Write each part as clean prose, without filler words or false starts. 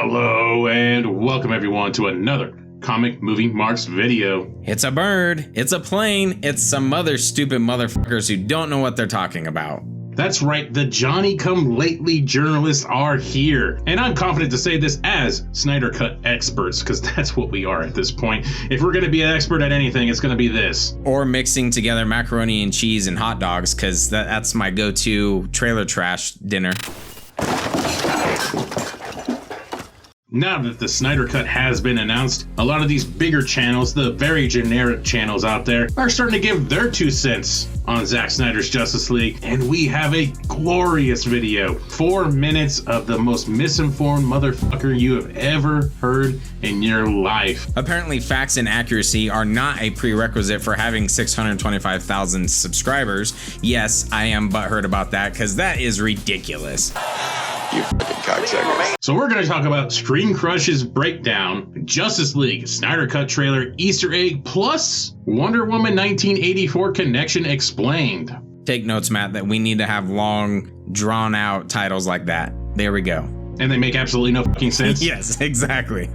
Hello and welcome everyone to another Comic Movie Marks video. It's a bird, it's a plane, it's some other stupid motherfuckers who don't know what they're talking about. That's right, the Johnny-come-lately journalists are here. And I'm confident to say this as SnyderCut experts, because that's what we are at this point. If we're going to be an expert at anything, it's going to be this. Or mixing together macaroni and cheese and hot dogs, because that's my go-to trailer trash dinner. Now that the Snyder Cut has been announced, a lot of these bigger channels, the very generic channels out there, are starting to give their 2 cents on Zack Snyder's Justice League, and we have a glorious video. 4 minutes of the most misinformed motherfucker you have ever heard in your life. Apparently facts and accuracy are not a prerequisite for having 625,000 subscribers. Yes, I am butthurt about that because that is ridiculous. You fucking cocksuckers. So we're going to talk about ScreenCrush's breakdown, Justice League, Snyder Cut trailer, Easter egg, plus Wonder Woman 1984 connection explained. Take notes, Matt, that we need to have long, drawn-out titles like that. There we go. And they make absolutely no fucking sense. Yes, exactly.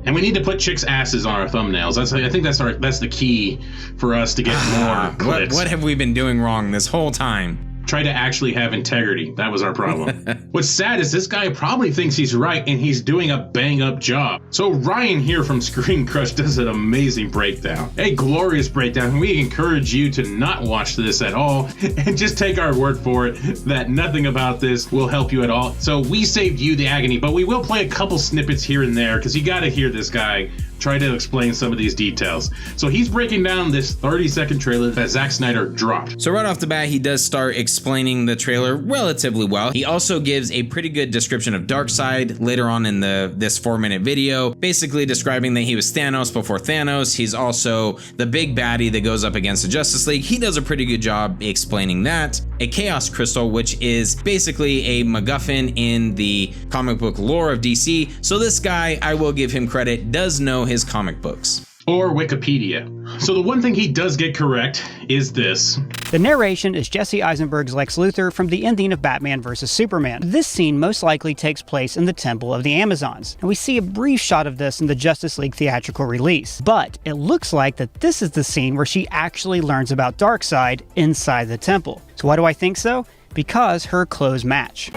And we need to put chicks' asses on our thumbnails. I think that's the key for us to get more clicks. What have we been doing wrong this whole time? Try to actually have integrity. That was our problem. What's sad is this guy probably thinks he's right and he's doing a bang up job. So Ryan here from ScreenCrush does an amazing breakdown, a glorious breakdown. We encourage you to not watch this at all and just take our word for it that nothing about this will help you at all. So we saved you the agony, but we will play a couple snippets here and there because you got to hear this guy try to explain some of these details. So he's breaking down this 30-second trailer that Zack Snyder dropped. So right off the bat, he does start explaining the trailer relatively well. He also gives a pretty good description of Darkseid later on in this 4-minute video, basically describing that he was Thanos before Thanos. He's also the big baddie that goes up against the Justice League. He does a pretty good job explaining that. A Chaos Crystal, which is basically a MacGuffin in the comic book lore of DC. So this guy, I will give him credit, does know his comic books. Or Wikipedia. So the one thing he does get correct is this. The narration is Jesse Eisenberg's Lex Luthor from the ending of Batman vs. Superman. This scene most likely takes place in the Temple of the Amazons, and we see a brief shot of this in the Justice League theatrical release. But it looks like that this is the scene where she actually learns about Darkseid inside the temple. So why do I think so? Because her clothes match.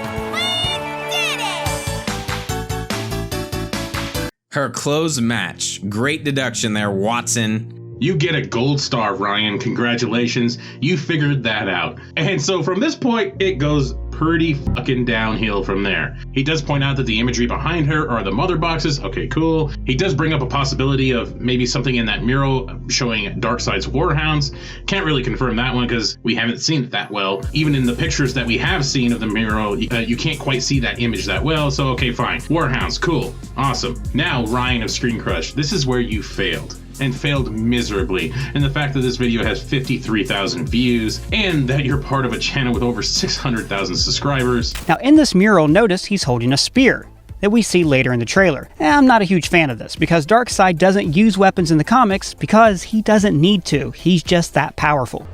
Her clothes match. Great deduction there, Watson. You get a gold star, Ryan. Congratulations. You figured that out. And so from this point, it goes pretty fucking downhill from there. He does point out that the imagery behind her are the mother boxes. Okay, cool. He does bring up a possibility of maybe something in that mural showing Darkseid's warhounds. Can't really confirm that one because we haven't seen it that well. Even in the pictures that we have seen of the mural, you can't quite see that image that well. So, okay, fine. Warhounds, cool. Awesome. Now, Ryan of ScreenCrush, this is where you failed. And failed miserably. And the fact that this video has 53,000 views and that you're part of a channel with over 600,000 subscribers. Now in this mural, notice he's holding a spear that we see later in the trailer. And I'm not a huge fan of this because Darkseid doesn't use weapons in the comics because he doesn't need to. He's just that powerful.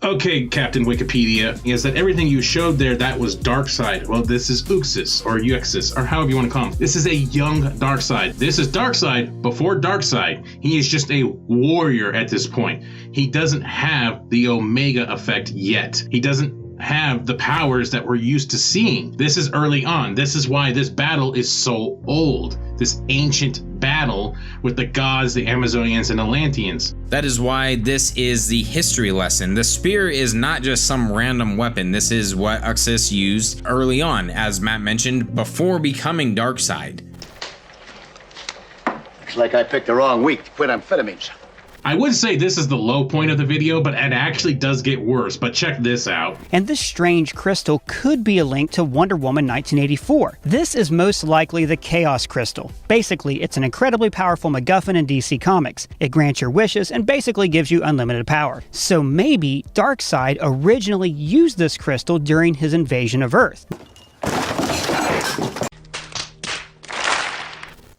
Okay, Captain Wikipedia, is that everything you showed there, that was Darkseid. Well, this is Uxas, or Uxas, or however you want to call him. This is a young Darkseid. This is Darkseid before Darkseid. He is just a warrior at this point. He doesn't have the Omega effect yet. He doesn't have the powers that we're used to seeing. This is early on. This is why this battle is so old. This ancient battle with the gods, the Amazonians, and Atlanteans. That is why this is the history lesson. The spear is not just some random weapon. This is what Uxas used early on, as Matt mentioned, before becoming Darkseid. Looks like I picked the wrong week to quit amphetamines. I would say this is the low point of the video, but it actually does get worse. But check this out. And this strange crystal could be a link to Wonder Woman 1984. This is most likely the Chaos Crystal. Basically, it's an incredibly powerful MacGuffin in DC Comics. It grants your wishes and basically gives you unlimited power. So maybe Darkseid originally used this crystal during his invasion of Earth.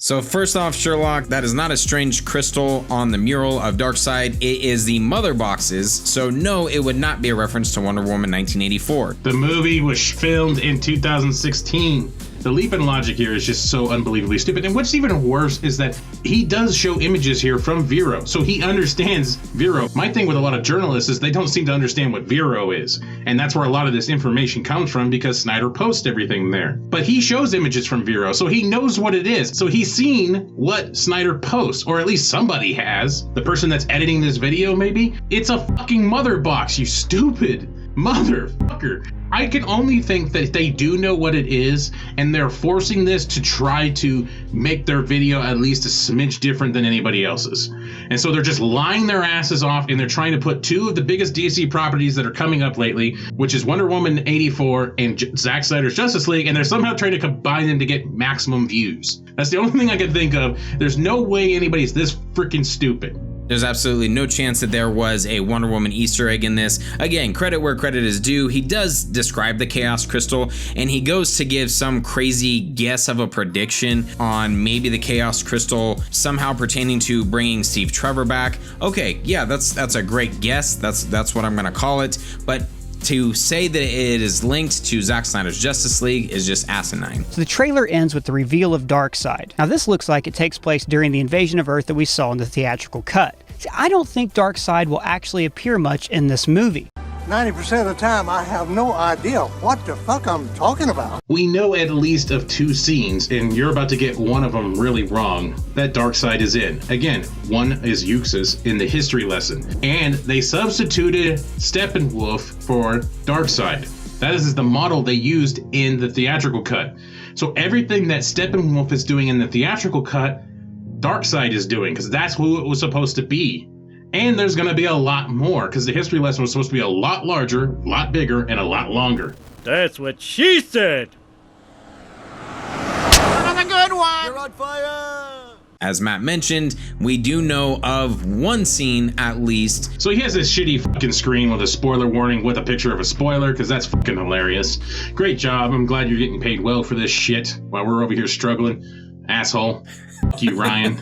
So first off, Sherlock, that is not a strange crystal on the mural of Darkseid. It is the mother boxes. So no, it would not be a reference to Wonder Woman 1984. The movie was filmed in 2016. The leap in logic here is just so unbelievably stupid. And what's even worse is that he does show images here from Vero. So he understands Vero. My thing with a lot of journalists is they don't seem to understand what Vero is. And that's where a lot of this information comes from because Snyder posts everything there. But he shows images from Vero, so he knows what it is. So he's seen what Snyder posts, or at least somebody has. The person that's editing this video, maybe? It's a fucking mother box, you stupid motherfucker. I can only think that they do know what it is, and they're forcing this to try to make their video at least a smidge different than anybody else's. And so they're just lying their asses off, and they're trying to put two of the biggest DC properties that are coming up lately, which is Wonder Woman 84 and Zack Snyder's Justice League, and they're somehow trying to combine them to get maximum views. That's the only thing I can think of. There's no way anybody's this freaking stupid. There's absolutely no chance that there was a Wonder Woman Easter egg in this. Again, credit where credit is due. He does describe the Chaos Crystal, and he goes to give some crazy guess of a prediction on maybe the Chaos Crystal somehow pertaining to bringing Steve Trevor back. Okay, yeah, that's a great guess. That's what I'm gonna call it. But to say that it is linked to Zack Snyder's Justice League is just asinine. So the trailer ends with the reveal of Darkseid. Now this looks like it takes place during the invasion of Earth that we saw in the theatrical cut. See, I don't think Darkseid will actually appear much in this movie. 90% of the time, I have no idea what the fuck I'm talking about. We know at least of two scenes, and you're about to get one of them really wrong, that Darkseid is in. Again, one is Yux's in the history lesson, and they substituted Steppenwolf for Darkseid. That is the model they used in the theatrical cut. So everything that Steppenwolf is doing in the theatrical cut, Darkseid is doing, because that's who it was supposed to be. And there's going to be a lot more, because the history lesson was supposed to be a lot larger, a lot bigger, and a lot longer. That's what she said! Another good one! You're on fire! As Matt mentioned, we do know of one scene at least. So he has this shitty fucking screen with a spoiler warning with a picture of a spoiler, because that's fucking hilarious. Great job. I'm glad you're getting paid well for this shit while we're over here struggling. Asshole. Fuck you, Ryan.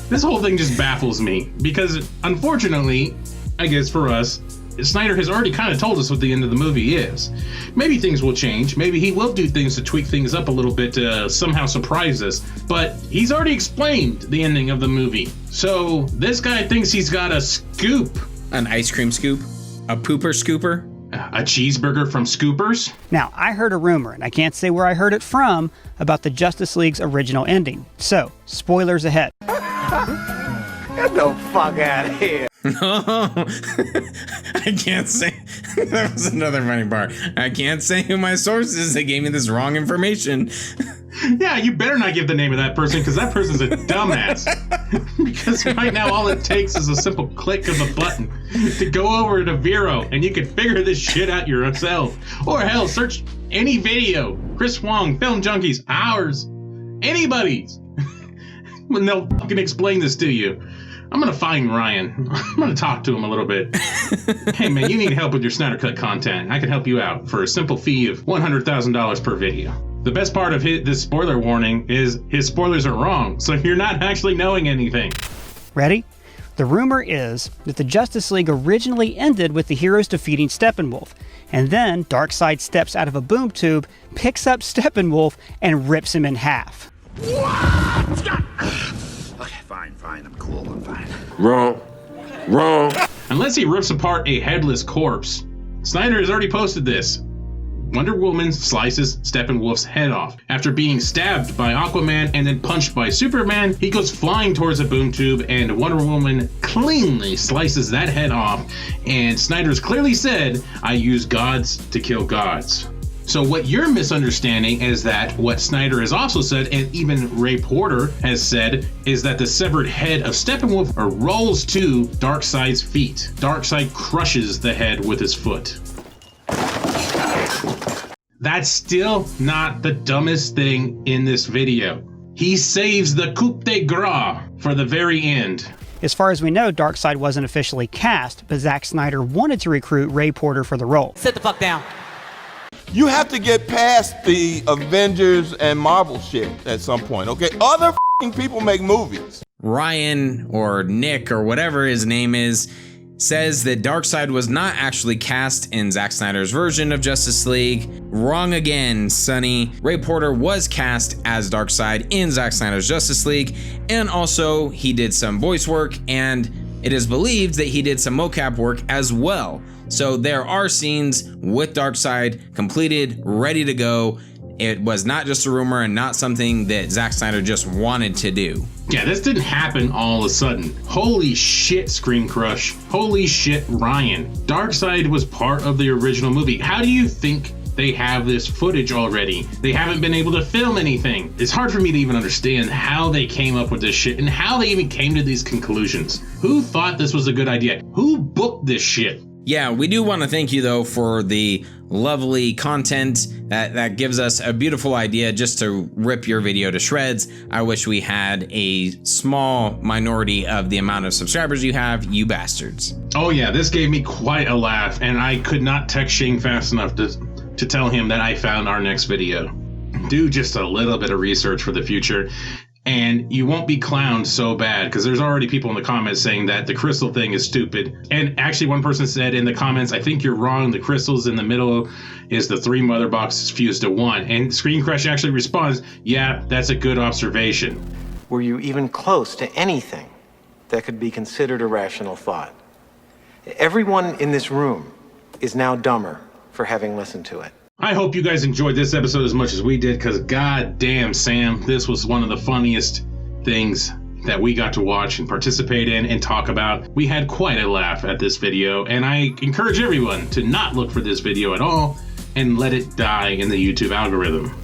This whole thing just baffles me because, unfortunately, I guess for us, Snyder has already kind of told us what the end of the movie is. Maybe things will change. Maybe he will do things to tweak things up a little bit to somehow surprise us. But he's already explained the ending of the movie. So this guy thinks he's got a scoop. An ice cream scoop? A pooper scooper? A cheeseburger from Scoopers? Now, I heard a rumor, and I can't say where I heard it from, about the Justice League's original ending. So, spoilers ahead. Get the fuck out of here. No, I can't say. That was another funny part. I can't say who my source is. They gave me this wrong information. Yeah, you better not give the name of that person, because that person's a dumbass. Because right now all it takes is a simple click of a button to go over to Vero, and you can figure this shit out yourself. Or hell, search any video. Chris Wong, Film Junkies, ours, anybody's. When they'll fucking explain this to you. I'm gonna find Ryan. I'm gonna talk to him a little bit. Hey man, you need help with your SnyderCut content. I can help you out for a simple fee of $100,000 per video. The best part of this spoiler warning is his spoilers are wrong, so you're not actually knowing anything. Ready? The rumor is that the Justice League originally ended with the heroes defeating Steppenwolf, and then Darkseid steps out of a boom tube, picks up Steppenwolf, and rips him in half. What? Okay, fine. I'm cool. I'm fine. Wrong. Unless he rips apart a headless corpse. Snyder has already posted this. Wonder Woman slices Steppenwolf's head off. After being stabbed by Aquaman and then punched by Superman, he goes flying towards a boom tube and Wonder Woman cleanly slices that head off. And Snyder's clearly said, I use gods to kill gods. So what you're misunderstanding is that what Snyder has also said, and even Ray Porter has said, is that the severed head of Steppenwolf rolls to Darkseid's feet. Darkseid crushes the head with his foot. That's still not the dumbest thing in this video. He saves the coup de grace for the very end. As far as we know, Darkseid wasn't officially cast, but Zack Snyder wanted to recruit Ray Porter for the role. Sit the fuck down. You have to get past the Avengers and Marvel shit at some point, okay? Other people make movies. Ryan, or Nick, or whatever his name is, says that Darkseid was not actually cast in Zack Snyder's version of Justice League. Wrong again, Sonny. Ray Porter was cast as Darkseid in Zack Snyder's Justice League, and also he did some voice work, and it is believed that he did some mocap work as well. So there are scenes with Darkseid completed, ready to go. It was not just a rumor and not something that Zack Snyder just wanted to do. Yeah, this didn't happen all of a sudden. Holy shit, Screen Crush. Holy shit, Ryan. Darkseid was part of the original movie. How do you think they have this footage already? They haven't been able to film anything. It's hard for me to even understand how they came up with this shit and how they even came to these conclusions. Who thought this was a good idea? Who booked this shit? Yeah, we do want to thank you though for the lovely content that gives us a beautiful idea just to rip your video to shreds. I wish we had a small minority of the amount of subscribers you have, you bastards. Oh yeah, this gave me quite a laugh, and I could not text Shane fast enough to tell him that I found our next video. Do just a little bit of research for the future, and you won't be clowned so bad, because there's already people in the comments saying that the crystal thing is stupid. And actually one person said in the comments, I think you're wrong, the crystals in the middle is the 3 mother boxes fused to 1. And Screen Crush actually responds, yeah, that's a good observation. Were you even close to anything that could be considered a rational thought? Everyone in this room is now dumber for having listened to it. I hope you guys enjoyed this episode as much as we did, because goddamn, Sam, this was one of the funniest things that we got to watch and participate in and talk about. We had quite a laugh at this video, and I encourage everyone to not look for this video at all and let it die in the YouTube algorithm.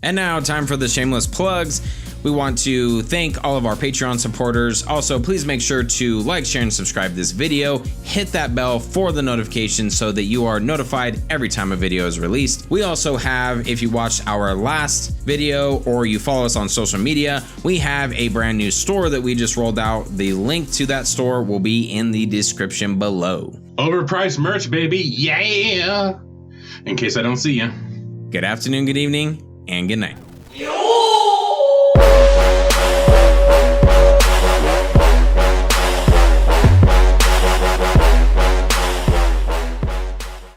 And now, time for the shameless plugs. We want to thank all of our Patreon supporters. Also, please make sure to like, share, and subscribe this video. Hit that bell for the notifications so that you are notified every time a video is released. We also have, if you watched our last video or you follow us on social media, we have a brand new store that we just rolled out. The link to that store will be in the description below. Overpriced merch, baby, yeah! In case I don't see ya. Good afternoon, good evening, and good night.